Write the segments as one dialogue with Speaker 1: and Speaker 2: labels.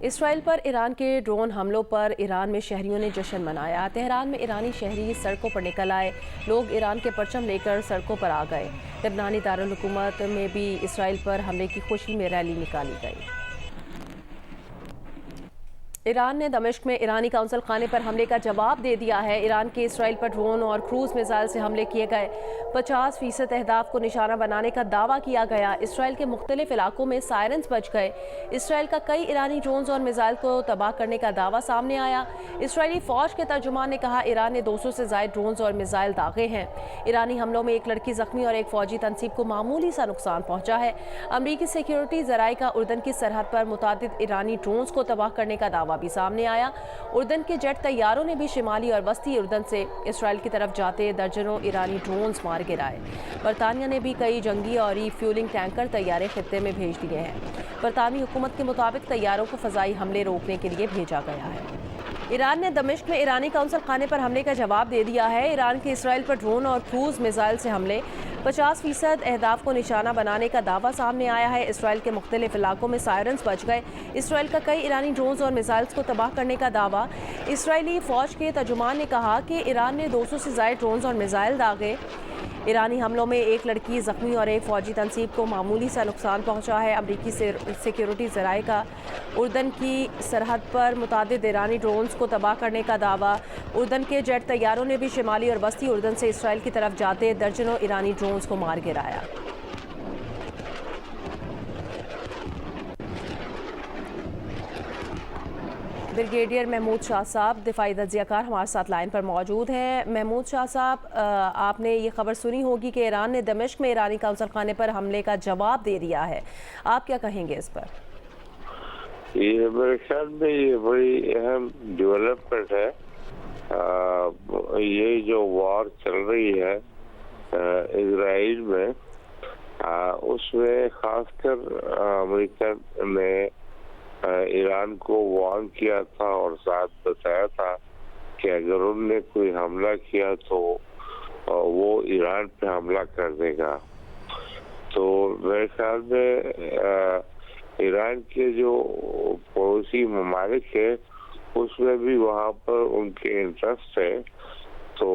Speaker 1: اسرائیل پر ایران کے ڈرون حملوں پر ایران میں شہریوں نے جشن منایا۔ تہران میں ایرانی شہری سڑکوں پر نکل آئے، لوگ ایران کے پرچم لے کر سڑکوں پر آ گئے۔ لبنانی دارالحکومت میں بھی اسرائیل پر حملے کی خوشی میں ریلی نکالی گئی۔ ایران نے دمشق میں ایرانی قونصل خانے پر حملے کا جواب دے دیا ہے۔ ایران کے اسرائیل پر ڈرون اور کروز میزائل سے حملے کیے گئے، 50% اہداف کو نشانہ بنانے کا دعویٰ کیا گیا۔ اسرائیل کے مختلف علاقوں میں سائرنز بج گئے۔ اسرائیل کا کئی ایرانی ڈرونز اور میزائل کو تباہ کرنے کا دعویٰ سامنے آیا۔ اسرائیلی فوج کے ترجمان نے کہا ایران نے 200 سے زائد ڈرونز اور میزائل داغے ہیں۔ ایرانی حملوں میں ایک لڑکی زخمی اور ایک فوجی تنصیب کو معمولی سا نقصان پہنچا ہے۔ امریکی سیکیورٹی ذرائع کا اردن کی سرحد پر متعدد ایرانی ڈرونز کو تباہ کرنے کا دعویٰ بھی سامنے آیا۔ اردن کے جیٹ طیاروں نے بھی شمالی اور وسطی اردن سے اسرائیل کی طرف جاتے درجنوں ایرانی ڈرونز مار گرائے۔ برطانیہ نے بھی کئی جنگی اور ری فیولنگ ٹینکر طیارے خطے میں بھیج دیے ہیں۔ برطانوی حکومت کے مطابق طیاروں کو فضائی حملے روکنے کے لیے بھیجا گیا ہے۔ ایران نے دمشق میں ایرانی قونصل خانے پر حملے کا جواب دے دیا ہے۔ ایران کے اسرائیل پر ڈرون اور کروز میزائل سے حملے، 50% اہداف کو نشانہ بنانے کا دعویٰ سامنے آیا ہے۔ اسرائیل کے مختلف علاقوں میں سائرنز بج گئے۔ اسرائیل کا کئی ایرانی ڈرونز اور میزائلز کو تباہ کرنے کا دعویٰ۔ اسرائیلی فوج کے ترجمان نے کہا کہ ایران نے 200 سے زائد ڈرونز اور میزائل داغے۔ ایرانی حملوں میں ایک لڑکی زخمی اور ایک فوجی تنصیب کو معمولی سا نقصان پہنچا ہے۔ امریکی سیکیورٹی ذرائع کا اردن کی سرحد پر متعدد ایرانی ڈرونز کو تباہ کرنے کا دعویٰ۔ اردن کے جیٹ طیاروں نے بھی شمالی اور وسطی اردن سے اسرائیل کی طرف جاتے درجنوں ایرانی ڈرونز کو مار گرایا۔ بریگیڈیئر محمود شاہ صاحب دفاعی تجزیہ کار ہمارے ساتھ لائن پر موجود ہیں۔ محمود شاہ صاحب، آپ نے یہ خبر سنی ہوگی کہ ایران نے دمشق میں ایرانی قونصل خانے پر حملے کا جواب دے دیا ہے، آپ کیا کہیں گے اس پر؟
Speaker 2: یہ میرے خیال میں یہ بڑی اہم ڈیولپمنٹ ہے۔ یہ جو وار چل رہی ہے اسرائیل میں، اس میں خاص کر امریکہ نے ایران کو وارن کیا تھا اور ساتھ بتایا تھا کہ اگر انہوں نے کوئی حملہ کیا تو وہ ایران پہ حملہ کر دے گا۔ تو میرے خیال میں ایران کے جو پڑوسی ممالک ہے اس میں بھی وہاں پر ان کے انٹرسٹ ہے۔ تو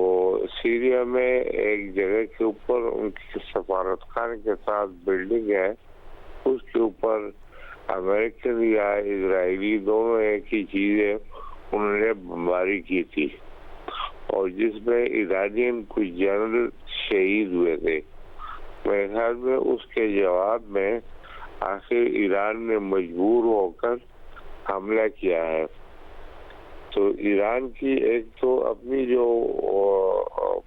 Speaker 2: سیریا میں ایک جگہ کے اوپر ان کی سفارت خانے کے ساتھ بلڈنگ ہے، اس کے اوپر امریکن یا اسرائیلی دونوں ایک ہی چیز ہے، انہوں نے بمباری کی تھی اور جس میں ایرانین کچھ جنرل شہید ہوئے تھے۔ میرے خیال میں اس کے جواب میں آخر ایران نے مجبور ہو کر حملہ کیا ہے۔ تو ایران کی ایک تو اپنی جو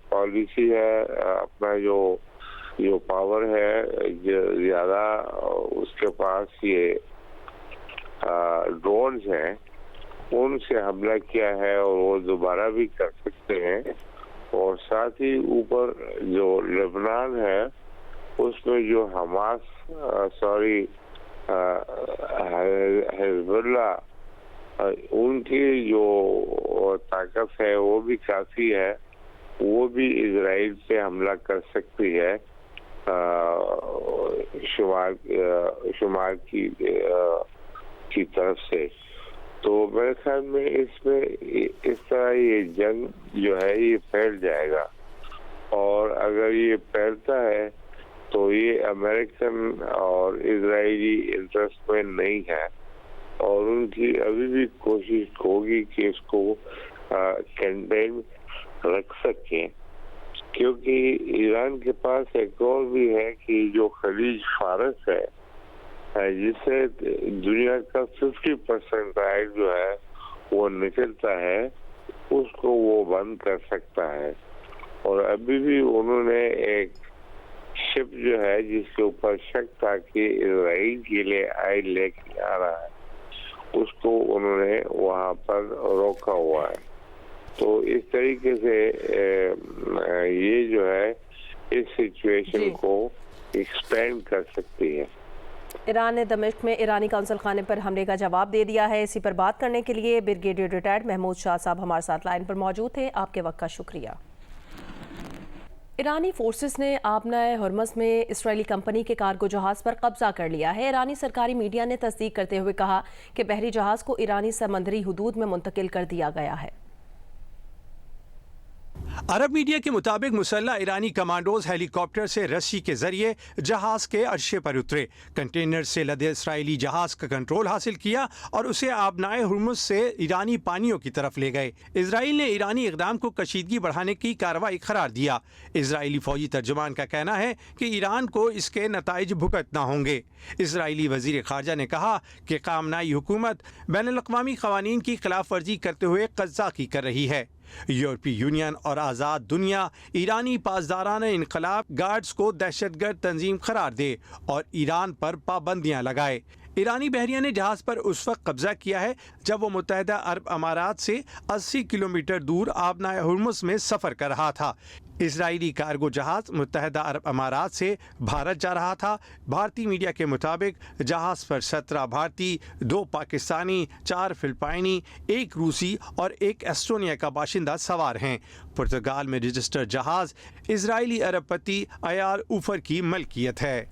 Speaker 2: پالیسی ہے، اپنا جو پاور ہے زیادہ، اس کے پاس یہ ڈرونز ہیں، ان سے حملہ کیا ہے اور وہ دوبارہ بھی کر سکتے ہیں۔ اور ساتھ ہی اوپر جو لبنان ہے اس میں جو حزب اللہ، ان کی جو طاقت ہے وہ بھی کافی ہے، وہ بھی اسرائیل پہ حملہ کر سکتی ہے شمال کی طرف سے۔ تو میرے خیال میں اس طرح یہ جنگ جو ہے یہ پھیل جائے گا، اور اگر یہ پھیلتا ہے تو یہ امریکن اور اسرائیلی انٹرسٹ میں نہیں ہے، اور ان کی ابھی بھی کوشش ہوگی کہ اس کو کنٹین رکھ سکیں، کیونکہ ایران کے پاس ایک اور بھی ہے کہ جو خلیج فارس ہے جس سے دنیا کا 50% آئل جو ہے وہ نکلتا ہے، اس کو وہ بند کر سکتا ہے۔ اور ابھی بھی انہوں نے ایک شپ جو ہے جس کے اوپر شک تھا کہ اسرائیل کے لیے آئل لے کے آ رہا ہے، اس کو انہوں نے وہاں پر روکا ہوا ہے۔ تو اس طریقے سے یہ جو ہے اس سچویشن کو ایکسپینڈ کر سکتی ہے۔
Speaker 1: ایران نے دمشق میں ایرانی قونصل خانے پر حملے کا جواب دے دیا ہے۔ اسی پر بات کرنے کے لیے بریگیڈیئر ریٹائرڈ محمود شاہ صاحب ہمارے ساتھ لائن پر موجود تھے۔ آپ کے وقت کا شکریہ۔ ایرانی فورسز نے آبنائے ہرمز میں اسرائیلی کمپنی کے کارگو جہاز پر قبضہ کر لیا ہے۔ ایرانی سرکاری میڈیا نے تصدیق کرتے ہوئے کہا کہ بحری جہاز کو ایرانی سمندری حدود میں منتقل کر دیا گیا ہے۔
Speaker 3: عرب میڈیا کے مطابق مسلح ایرانی کمانڈوز ہیلی کاپٹر سے رسی کے ذریعے جہاز کے عرصے پر اترے، کنٹینر سے لدے اسرائیلی جہاز کا کنٹرول حاصل کیا اور اسے آبنائے ہرمز سے ایرانی پانیوں کی طرف لے گئے۔ اسرائیل نے ایرانی اقدام کو کشیدگی بڑھانے کی کارروائی قرار دیا۔ اسرائیلی فوجی ترجمان کا کہنا ہے کہ ایران کو اس کے نتائج بھگتنا ہوں گے۔ اسرائیلی وزیر خارجہ نے کہا کہ خامنائی حکومت بین الاقوامی قوانین کی خلاف ورزی کرتے ہوئے قزاقی کر رہی ہے۔ یورپی یونین اور آزاد دنیا ایرانی پاسداران انقلاب گارڈز کو دہشت گرد تنظیم قرار دے اور ایران پر پابندیاں لگائے۔ ایرانی بحریہ نے جہاز پر اس وقت قبضہ کیا ہے جب وہ متحدہ عرب امارات سے 80 کلومیٹر دور آبنائے ہرمز میں سفر کر رہا تھا۔ اسرائیلی کارگو جہاز متحدہ عرب امارات سے بھارت جا رہا تھا۔ بھارتی میڈیا کے مطابق جہاز پر 17 بھارتی، 2 پاکستانی، 4 فلپائنی، 1 روسی اور 1 ایسٹونیا کا باشندہ سوار ہیں۔ پرتگال میں رجسٹرڈ جہاز اسرائیلی ارب پتی ایال اوفر کی ملکیت ہے۔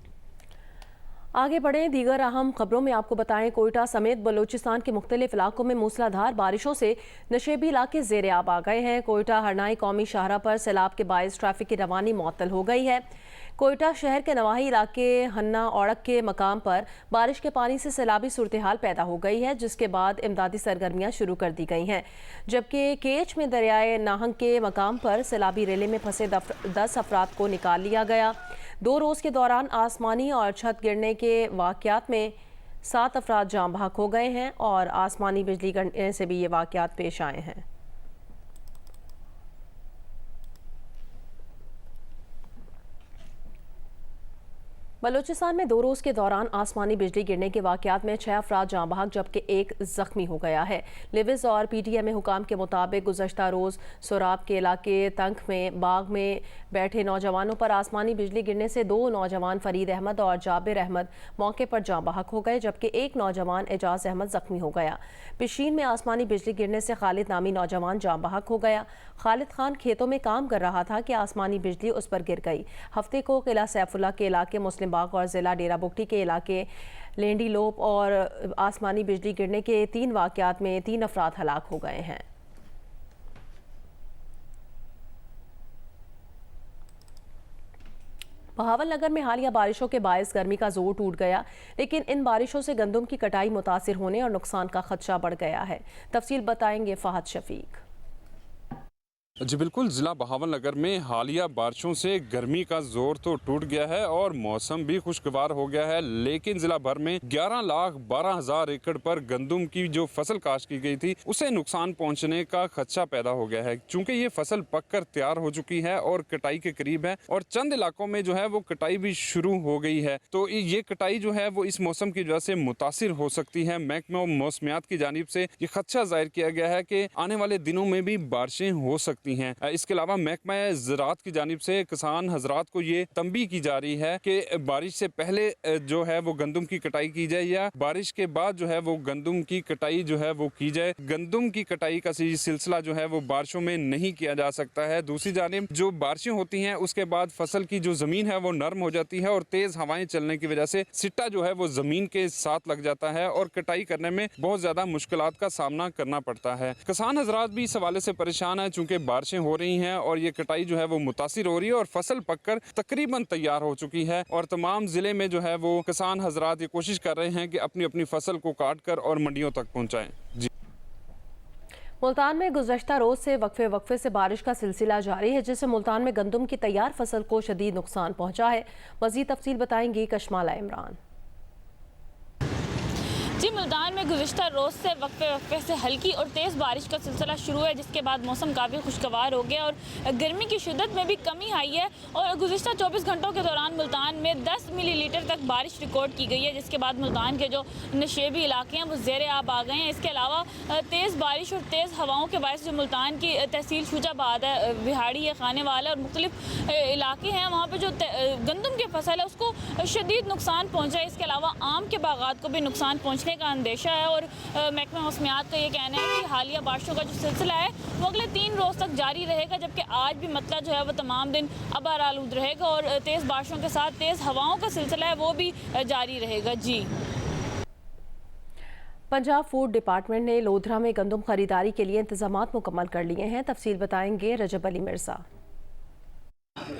Speaker 1: آگے بڑھیں، دیگر اہم خبروں میں آپ کو بتائیں کوئٹہ سمیت بلوچستان کے مختلف علاقوں میں موسلا دھار بارشوں سے نشیبی علاقے زیر آب آ گئے ہیں۔ کوئٹہ ہرنائی قومی شاہراہ پر سیلاب کے باعث ٹریفک کی روانی معطل ہو گئی ہے۔ کوئٹہ شہر کے نواحی علاقے ہنہ اوڑک کے مقام پر بارش کے پانی سے سیلابی صورتحال پیدا ہو گئی ہے، جس کے بعد امدادی سرگرمیاں شروع کر دی گئی ہیں، جبکہ کیچ میں دریائے ناہنگ کے مقام پر سیلابی ریلے میں پھنسے 10 افراد کو نکال لیا گیا۔ 2 روز کے دوران آسمانی اور چھت گرنے کے واقعات میں 7 افراد جاں بحق ہو گئے ہیں اور آسمانی بجلی گرنے سے بھی یہ واقعات پیش آئے ہیں۔ بلوچستان میں 2 روز کے دوران آسمانی بجلی گرنے کے واقعات میں 6 افراد جاں بحق جبکہ 1 زخمی ہو گیا ہے۔ لیوز اور پی ٹی ایم حکام کے مطابق گزشتہ روز سوراب کے علاقے تنک میں باغ میں بیٹھے نوجوانوں پر آسمانی بجلی گرنے سے 2 نوجوان فرید احمد اور جابر احمد موقع پر جاں بحق ہو گئے جبکہ 1 نوجوان اعجاز احمد زخمی ہو گیا۔ پشین میں آسمانی بجلی گرنے سے خالد نامی نوجوان جاں بحق ہو گیا۔ خالد خان کھیتوں میں کام کر رہا تھا کہ آسمانی بجلی اس پر گر گئی۔ ہفتے کو قلعہ سیف اللہ کے علاقے مسلم باغ اور ضلع ڈیرہ بگٹی کے علاقے لینڈی لوپ اور آسمانی بجلی گرنے کے 3 واقعات میں 3 افراد ہلاک ہو گئے ہیں۔ بہاول نگر میں حالیہ بارشوں کے باعث گرمی کا زور ٹوٹ گیا، لیکن ان بارشوں سے گندم کی کٹائی متاثر ہونے اور نقصان کا خدشہ بڑھ گیا ہے۔ تفصیل بتائیں گے فہد شفیق۔
Speaker 4: جی بالکل، ضلع بہاول نگر میں حالیہ بارشوں سے گرمی کا زور تو ٹوٹ گیا ہے اور موسم بھی خوشگوار ہو گیا ہے، لیکن ضلع بھر میں 11,12,000 ایکڑ پر گندم کی جو فصل کاشت کی گئی تھی اسے نقصان پہنچنے کا خدشہ پیدا ہو گیا ہے، چونکہ یہ فصل پک کر تیار ہو چکی ہے اور کٹائی کے قریب ہے اور چند علاقوں میں جو ہے وہ کٹائی بھی شروع ہو گئی ہے۔ تو یہ کٹائی جو ہے وہ اس موسم کی وجہ سے متاثر ہو سکتی ہے۔ محکمہ موسمیات کی جانب سے یہ خدشہ ظاہر کیا گیا ہے کہ آنے والے دنوں میں بھی بارشیں ہو سکتی ہیں۔ اس کے علاوہ محکمہ زراعت کی جانب سے کسان حضرات کو یہ تنبیہ کی جا رہی ہے کہ بارش سے پہلے جو ہے وہ گندم کی کٹائی کی جائے یا بارش کے بعد جو ہے وہ گندم کی کٹائی جو ہے وہ کی جائے۔ گندم کی کٹائی کا سلسلہ جو ہے وہ بارشوں میں نہیں کیا جا سکتا ہے۔ دوسری جانب جو بارشیں ہوتی ہیں اس کے بعد فصل کی جو زمین ہے وہ نرم ہو جاتی ہے اور تیز ہوائیں چلنے کی وجہ سے سٹا جو ہے وہ زمین کے ساتھ لگ جاتا ہے اور کٹائی کرنے میں بہت زیادہ مشکلات کا سامنا کرنا پڑتا ہے۔ کسان حضرات بھی اس حوالے سے پریشان ہیں چونکہ بارشیں ہو رہی ہیں اور یہ کٹائی جو ہے وہ متاثر ہو رہی ہے اور فصل پک کر تقریباً تیار ہو چکی ہے اور تمام ضلع میں جو ہے وہ کسان حضرات یہ کوشش کر رہے ہیں کہ اپنی فصل کو کاٹ کر اور منڈیوں تک پہنچائیں۔ جی
Speaker 1: ملتان میں گزشتہ روز سے وقفے سے بارش کا سلسلہ جاری ہے، جس سے ملتان میں گندم کی تیار فصل کو شدید نقصان پہنچا ہے۔ مزید تفصیل بتائیں گی کشمالہ عمران۔
Speaker 5: جی ملتان میں گزشتہ روز سے وقفے سے ہلکی اور تیز بارش کا سلسلہ شروع ہے، جس کے بعد موسم کافی خوشگوار ہو گیا اور گرمی کی شدت میں بھی کمی آئی ہے اور گزشتہ 24 گھنٹوں کے دوران ملتان میں 10 ملی لیٹر تک بارش ریکارڈ کی گئی ہے، جس کے بعد ملتان کے جو نشیبی علاقے ہیں وہ زیر آب آ گئے ہیں۔ اس کے علاوہ تیز بارش اور تیز ہواؤں کے باعث جو ملتان کی تحصیل شوجہ آباد ہے، بہاڑی ہے، خانے والا اور مختلف علاقے ہیں، وہاں پہ جو گندم کی فصل ہے اس کو شدید نقصان پہنچا ہے۔ اس کے علاوہ آم کے باغات کو بھی نقصان پہنچنے بڑھنے کا اندیشہ ہے اور محکمہ موسمیات کا یہ کہنا ہے کہ حالیہ بارشوں کا جو سلسلہ ہے وہ اگلے 3 روز تک جاری رہے گا، جبکہ آج بھی مطلع جو ہے وہ تمام دن ابر آلود رہے گا اور تیز بارشوں کے ساتھ تیز ہواؤں کا سلسلہ ہے وہ بھی جاری رہے گا۔ جی
Speaker 1: پنجاب فوڈ ڈپارٹمنٹ نے لودھرا میں گندم خریداری کے لیے انتظامات مکمل کر لیے ہیں۔ تفصیل بتائیں گے رجب علی مرزا۔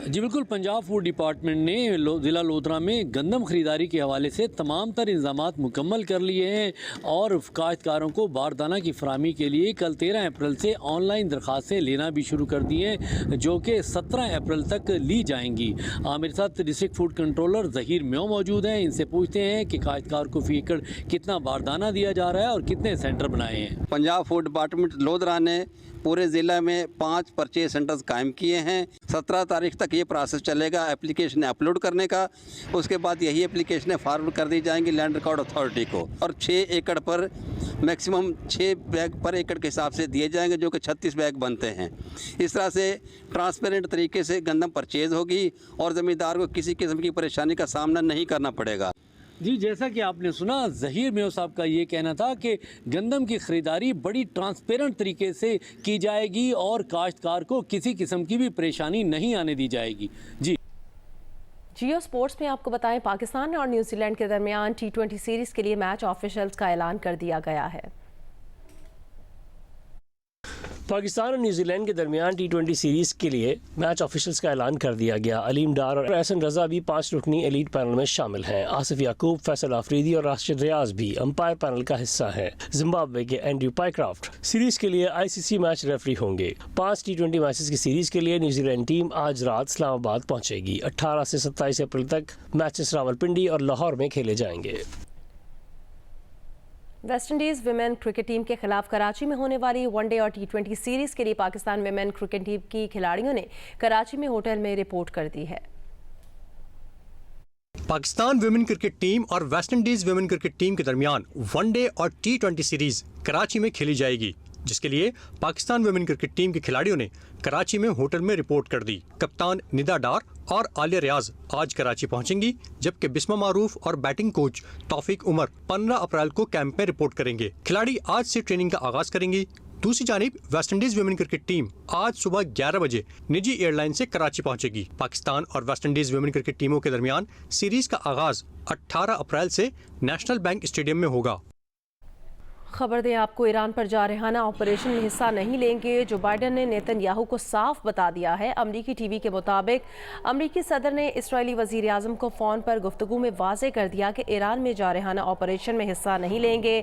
Speaker 6: جی بالکل، پنجاب فوڈ ڈپارٹمنٹ نے ضلع لودھرا میں گندم خریداری کے حوالے سے تمام تر انتظامات مکمل کر لیے ہیں اور کاشتکاروں کو باردانہ کی فراہمی کے لیے کل 13 اپریل سے آن لائن درخواستیں لینا بھی شروع کر دی ہیں، جو کہ 17 اپریل تک لی جائیں گی۔ میرے ساتھ ڈسٹرکٹ فوڈ کنٹرولر ظہیر میو موجود ہیں، ان سے پوچھتے ہیں کہ کاشتکار کو فی ایکڑ کتنا باردانہ دیا جا رہا ہے اور کتنے سینٹر بنائے ہیں۔
Speaker 7: پنجاب فوڈ ڈپارٹمنٹ لودھرا نے پورے ضلع میں 5 پرچیز سینٹرز قائم کیے ہیں۔ 17 تاریخ تک یہ پروسیس چلے گا اپلیکیشن اپلوڈ کرنے کا، اس کے بعد یہی اپلیکیشنیں فارورڈ کر دی جائیں گی لینڈ ریکارڈ اتھارٹی کو، اور 6 ایکڑ پر میکسیمم 6 بیگ پر ایکڑ کے حساب سے دیے جائیں گے، جو کہ 36 بیگ بنتے ہیں۔ اس طرح سے ٹرانسپیرنٹ طریقے سے گندم پرچیز ہوگی اور زمیندار کو کسی قسم کی پریشانی کا سامنا نہیں کرنا پڑے گا۔
Speaker 6: جی جیسا کہ آپ نے سنا، ظہیر میو صاحب کا یہ کہنا تھا کہ گندم کی خریداری بڑی ٹرانسپیرنٹ طریقے سے کی جائے گی اور کاشتکار کو کسی قسم کی بھی پریشانی نہیں آنے دی جائے گی۔ جی
Speaker 1: جیو سپورٹس میں آپ کو بتائیں، پاکستان اور نیوزی لینڈ کے درمیان T20 سیریز کے لیے میچ آفیشلز کا اعلان کر دیا گیا ہے۔
Speaker 8: پاکستان اور نیوزی لینڈ کے درمیان T20 سیریز کے لیے میچ آفیشلز کا اعلان کر دیا گیا۔ علیم ڈار اور احسن رضا بھی 5 رکنی ایلیٹ پینل میں شامل ہیں۔ آصف یعقوب، فیصل آفریدی اور راشد ریاض بھی امپائر پینل کا حصہ ہیں۔ زمبابوے کے اینڈریو پائیکرافٹ سیریز کے لیے ICC میچ ریفری ہوں گے۔ 5 T20 میچز کی سیریز کے لیے نیوزی لینڈ ٹیم آج رات اسلام آباد پہنچے گی۔ 18 سے 27 اپریل تک میچز راولپنڈی اور لاہور میں کھیلے جائیں گے۔
Speaker 1: West Indies women cricket team کے خلاف کراچی میں ہونے والی ون ڈے اور T20 سیریز کے لیے پاکستان ویمن کرکٹ ٹیم کی کھلاڑیوں نے کراچی میں ہوٹل میں رپورٹ کر دی ہے۔
Speaker 3: پاکستان ویمن کرکٹ ٹیم اور West Indies women cricket team کے درمیان ون ڈے اور T20 سیریز کراچی میں کھیلی جائے گی، جس کے لیے پاکستان ویمن کرکٹ ٹیم کے کھلاڑیوں نے کراچی میں ہوٹل میں رپورٹ کر دی۔ کپتان ندا ڈار اور عالیہ ریاض آج کراچی پہنچیں گی، جبکہ بسمہ معروف اور بیٹنگ کوچ توفیق عمر 15 اپریل کو کیمپ میں رپورٹ کریں گے۔ کھلاڑی آج سے ٹریننگ کا آغاز کریں گی۔ دوسری جانب West Indies women cricket team آج صبح 11 بجے نجی ایئر لائن سے کراچی پہنچے گی۔ پاکستان اور ویسٹ انڈیز ویمن کرکٹ ٹیموں کے درمیان سیریز کا آغاز 18 اپریل سے نیشنل بینک اسٹیڈیم میں ہوگا۔
Speaker 1: خبر دیں آپ کو، ایران پر جارحانہ آپریشن میں حصہ نہیں لیں گے۔ جو بائیڈن نے نیتن یاہو کو صاف بتا دیا ہے۔ امریکی ٹی وی کے مطابق امریکی صدر نے اسرائیلی وزیر اعظم کو فون پر گفتگو میں واضح کر دیا کہ ایران میں جارحانہ آپریشن میں حصہ نہیں لیں گے۔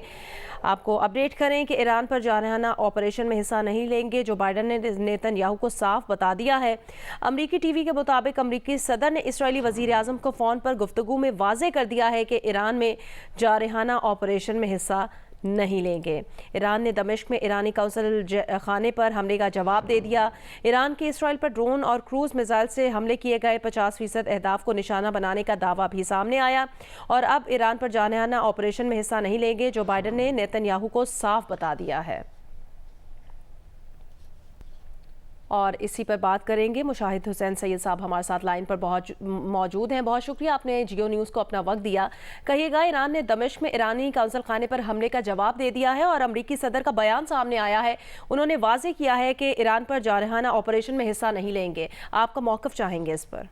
Speaker 1: آپ کو اپڈیٹ کریں کہ ایران پر جارحانہ آپریشن میں حصہ نہیں لیں گے۔ جو بائیڈن نے نیتن یاہو کو صاف بتا دیا ہے۔ امریکی ٹی وی کے مطابق امریکی صدر نے اسرائیلی وزیر اعظم کو فون پر گفتگو میں واضح کر دیا ہے کہ ایران میں جارحانہ آپریشن میں حصہ نہیں لیں گے۔ ایران نے دمشق میں ایرانی قونصل خانے پر حملے کا جواب دے دیا۔ ایران کے اسرائیل پر ڈرون اور کروز میزائل سے حملے کیے گئے 50% اہداف کو نشانہ بنانے کا دعویٰ بھی سامنے آیا، اور اب ایران پر جارحانہ آپریشن میں حصہ نہیں لیں گے۔ جو بائیڈن نے نیتن یاہو کو صاف بتا دیا ہے۔ اور اسی پر بات کریں گے، مشاہد حسین سید صاحب ہمارے ساتھ لائن پر موجود ہیں۔ بہت شکریہ، آپ نے جیو نیوز کو اپنا وقت دیا۔ کہیے گا، ایران نے دمشق میں ایرانی قونصل خانے پر حملے کا جواب دے دیا ہے اور امریکی صدر کا بیان سامنے آیا ہے۔ انہوں نے واضح کیا ہے کہ ایران پر جارحانہ آپریشن میں حصہ نہیں لیں گے۔ آپ کا موقف چاہیں گے اس پر؟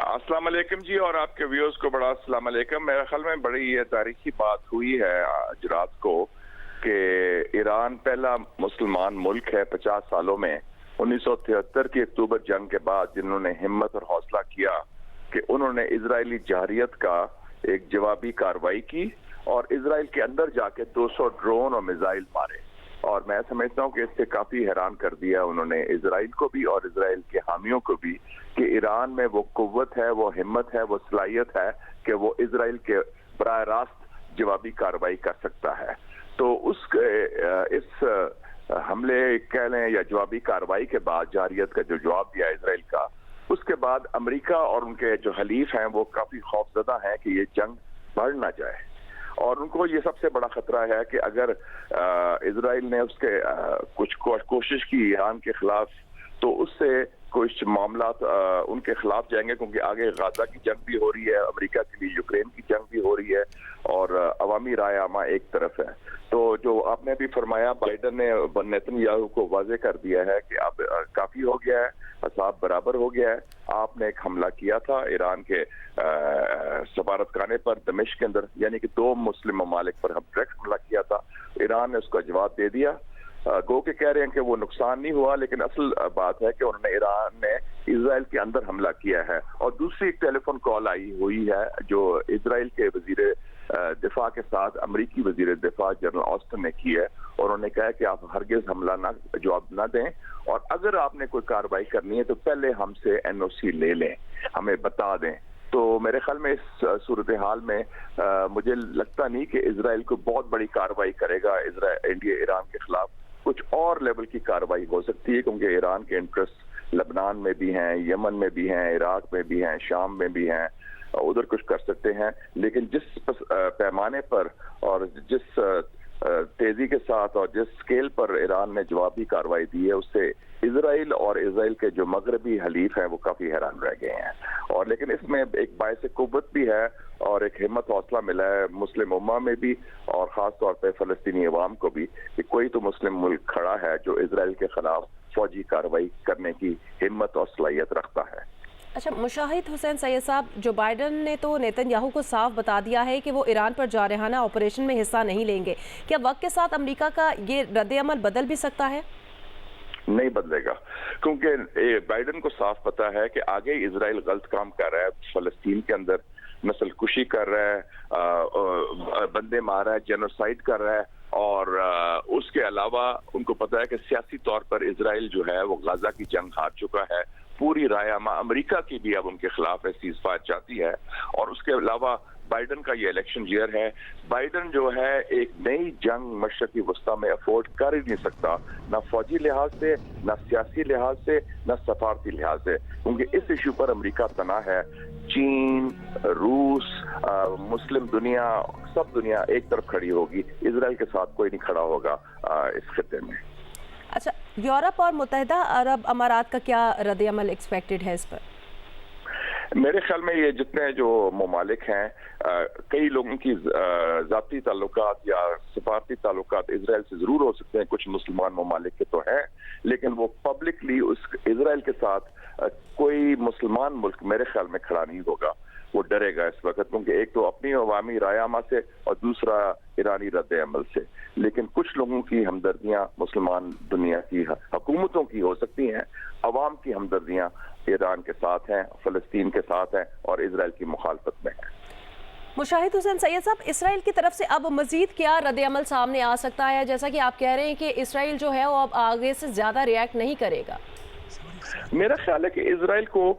Speaker 9: السلام علیکم جی، اور آپ کے ویورز کو بڑا السلام علیکم۔ میرے خیال میں بڑی یہ تاریخی بات ہوئی ہے آج رات کو کہ ایران پہلا مسلمان ملک ہے 50 سالوں میں 1973 کی اکتوبر جنگ کے بعد جنہوں نے ہمت اور حوصلہ کیا کہ انہوں نے اسرائیلی جارحیت کا ایک جوابی کارروائی کی اور اسرائیل کے اندر جا کے 200 ڈرون اور میزائل مارے۔ اور میں سمجھتا ہوں کہ اس سے کافی حیران کر دیا انہوں نے اسرائیل کو بھی اور اسرائیل کے حامیوں کو بھی کہ ایران میں وہ قوت ہے، وہ ہمت ہے، وہ صلاحیت ہے کہ وہ اسرائیل کے براہ راست جوابی کارروائی کر سکتا ہے۔ تو اس حملے کہہ لیں یا جوابی کارروائی کے بعد جارحیت کا جو جواب دیا اسرائیل کا، اس کے بعد امریکہ اور ان کے جو حلیف ہیں وہ کافی خوفزدہ ہیں کہ یہ جنگ بڑھ نہ جائے، اور ان کو یہ سب سے بڑا خطرہ ہے کہ اگر اسرائیل نے اس کے کچھ کوشش کی ایران کے خلاف تو اس سے کچھ معاملات ان کے خلاف جائیں گے، کیونکہ آگے غزہ کی جنگ بھی ہو رہی ہے، امریکہ کے لیے یوکرین کی جنگ بھی ہو رہی ہے، اور عوامی رائے عامہ ایک طرف ہے. تو جو آپ نے بھی فرمایا، بائیڈن نے نیتن یاہو کو واضح کر دیا ہے کہ اب کافی ہو گیا ہے، حساب برابر ہو گیا ہے. آپ نے ایک حملہ کیا تھا ایران کے سفارت خانے پر دمشق کے اندر، یعنی کہ 2 مسلم ممالک پر ہم ڈائریکٹ حملہ کیا تھا. ایران نے اس کا جواب دے دیا. گو کہ کہہ رہے ہیں کہ وہ نقصان نہیں ہوا، لیکن اصل بات ہے کہ انہوں نے ایران نے اسرائیل کے اندر حملہ کیا ہے. اور دوسری ایک ٹیلی فون کال آئی ہوئی ہے جو اسرائیل کے وزیر دفاع کے ساتھ امریکی وزیر دفاع جنرل آسٹن نے کی ہے، اور انہوں نے کہا کہ آپ ہرگز حملہ جواب نہ دیں، اور اگر آپ نے کوئی کارروائی کرنی ہے تو پہلے ہم سے NOC لے لیں، ہمیں بتا دیں. تو میرے خیال میں اس صورتحال میں مجھے لگتا نہیں کہ اسرائیل کو بہت بڑی کارروائی کرے گا انڈیا ایران کے خلاف. کچھ اور لیول کی کارروائی ہو سکتی ہے، کیونکہ ایران کے انٹرسٹ لبنان میں بھی ہیں، یمن میں بھی ہیں، عراق میں بھی ہیں، شام میں بھی ہیں، ادھر کچھ کر سکتے ہیں. لیکن جس پیمانے پر اور جس تیزی کے ساتھ اور جس سکیل پر ایران نے جوابی کارروائی دی ہے، اس سے اسرائیل اور اسرائیل کے جو مغربی حلیف ہیں وہ کافی حیران رہ گئے ہیں. اور لیکن اس میں ایک باعث قوت بھی ہے اور ایک ہمت حوصلہ ملا ہے مسلم امہ میں بھی، اور خاص طور پہ فلسطینی عوام کو بھی، کہ کوئی تو مسلم ملک کھڑا ہے جو اسرائیل کے خلاف فوجی کارروائی کرنے کی ہمت اور صلاحیت رکھتا ہے.
Speaker 1: اچھا مشاہد حسین سید صاحب، جو بائیڈن نے تو نیتن یاہو کو صاف بتا دیا ہے کہ وہ ایران پر جارحانہ آپریشن میں حصہ نہیں لیں گے، کیا وقت کے ساتھ امریکہ کا یہ رد عمل بدل بھی سکتا ہے؟
Speaker 9: نہیں بدلے گا، کیونکہ بائیڈن کو صاف پتا ہے کہ آگے اسرائیل غلط کام کر رہا ہے، فلسطین کے اندر نسل کشی کر رہا ہے، بندے مار رہا ہے، جینوسائیڈ کر رہا ہے، اور اس کے علاوہ ان کو پتا ہے کہ سیاسی طور پر اسرائیل جو ہے وہ غزہ کی جنگ ہار چکا ہے. پوری رائے عامہ امریکہ کی بھی اب ان کے خلاف ہے، سیز فائر چاہتی ہے. اور اس کے علاوہ بائیڈن کا یہ الیکشن ایئر ہے. بائیڈن جو ہے ایک نئی جنگ مشرقی وسطی میں افورڈ کر ہی نہیں سکتا، نہ فوجی لحاظ سے، نہ سیاسی لحاظ سے، نہ سفارتی لحاظ سے، کیونکہ اس ایشو پر امریکہ تنہا ہے. چین، روس، مسلم دنیا، سب دنیا ایک طرف کھڑی ہوگی، اسرائیل کے ساتھ کوئی نہیں کھڑا ہوگا اس خطے میں.
Speaker 1: اچھا، یورپ اور متحدہ عرب امارات کا کیا رد عمل ایکسپیکٹڈ ہے اس پر؟
Speaker 9: میرے خیال میں یہ جتنے جو ممالک ہیں، کئی لوگوں کی ذاتی تعلقات یا سفارتی تعلقات اسرائیل سے ضرور ہو سکتے ہیں، کچھ مسلمان ممالک کے تو ہیں، لیکن وہ پبلکلی اس اسرائیل کے ساتھ کوئی مسلمان ملک میرے خیال میں کھڑا نہیں ہوگا. وہ ڈرے گا اس وقت، کیونکہ ایک تو اپنی عوامی رائے عامہ سے اور دوسرا ایرانی رد عمل سے. لیکن کچھ لوگوں کی ہمدردیاں مسلمان دنیا کی حکومتوں کی ہو سکتی ہیں، عوام کی ہمدردیاں ایران کے ساتھ ہیں، فلسطین کے ساتھ ہیں، اور اسرائیل کی مخالفت میں ہیں.
Speaker 1: مشاہد حسین سید صاحب، اسرائیل کی طرف سے اب مزید کیا رد عمل سامنے آ سکتا ہے؟ جیسا کہ آپ کہہ رہے ہیں کہ اسرائیل جو ہے وہ اب آگے سے زیادہ ریاکٹ نہیں کرے گا.
Speaker 9: میرا خیال ہے کہ اسرائیل کو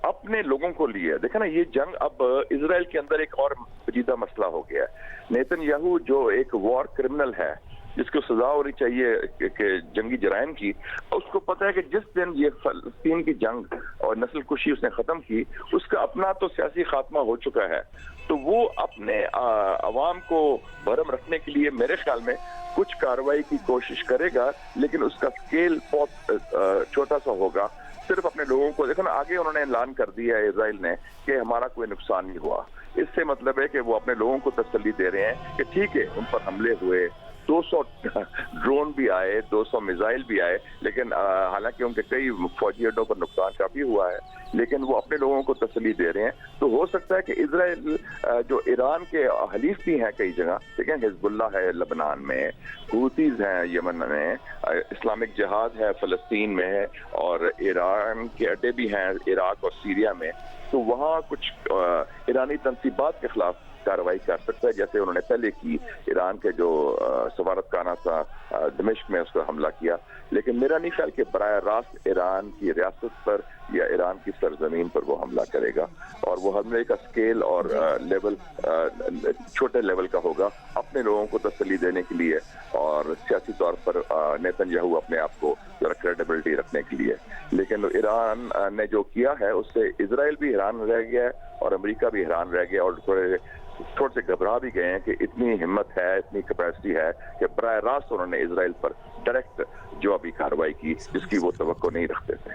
Speaker 9: اپنے لوگوں کو لیے دیکھیں نا، یہ جنگ اب اسرائیل کے اندر ایک اور پیچیدہ مسئلہ ہو گیا ہے. نیتن یاہو جو ایک وار کرمنل ہے، جس کو سزا ہونی چاہیے کہ جنگی جرائم کی، اس کو پتہ ہے کہ جس دن یہ فلسطین کی جنگ اور نسل کشی اس نے ختم کی، اس کا اپنا تو سیاسی خاتمہ ہو چکا ہے. تو وہ اپنے عوام کو بھرم رکھنے کے لیے میرے خیال میں کچھ کارروائی کی کوشش کرے گا، لیکن اس کا سکیل بہت چھوٹا سا ہوگا. صرف اپنے لوگوں کو دیکھو نا، آگے انہوں نے اعلان کر دیا ہے اسرائیل نے کہ ہمارا کوئی نقصان نہیں ہوا. اس سے مطلب ہے کہ وہ اپنے لوگوں کو تسلی دے رہے ہیں کہ ٹھیک ہے، ان پر حملے ہوئے، 200 ڈرون بھی آئے، 200 میزائل بھی آئے، لیکن حالانکہ ان کے کئی فوجی اڈوں پر نقصان کافی ہوا ہے، لیکن وہ اپنے لوگوں کو تسلی دے رہے ہیں. تو ہو سکتا ہے کہ اسرائیل جو ایران کے حلیف بھی ہیں کئی جگہ، دیکھیں حزب اللہ ہے لبنان میں، حوثیز ہیں یمن میں، اسلامک جہاد ہے فلسطین میں، اور ایران کے اڈے بھی ہیں عراق اور سیریا میں، تو وہاں کچھ ایرانی تنصیبات کے خلاف کارروائی کر سکتا ہے، جیسے انہوں نے پہلے کی ایران کے جو سفارت خانہ تھا دمشق میں، اس پر حملہ کیا. لیکن میرا نہیں خیال کہ براہ راست ایران کی ریاست پر یا ایران کی سرزمین پر وہ حملہ کرے گا، اور وہ حملے کا سکیل اور لیول چھوٹے لیول کا ہوگا، اپنے لوگوں کو تسلی دینے کے لیے اور سیاسی طور پر نیتن یاہو اپنے آپ کو کریڈیبلٹی رکھنے کے لیے. لیکن ایران نے جو کیا ہے اس سے اسرائیل بھی حیران رہ گیا ہے اور امریکہ بھی حیران رہ گیا، اور تھوڑے سے گھبرا بھی گئے ہیں کہ اتنی ہمت ہے، اتنی کیپیسٹی ہے کہ براہ راست انہوں نے اسرائیل پر ڈائریکٹ جوابی کارروائی کی، جس کی وہ توقع نہیں رکھتے تھے.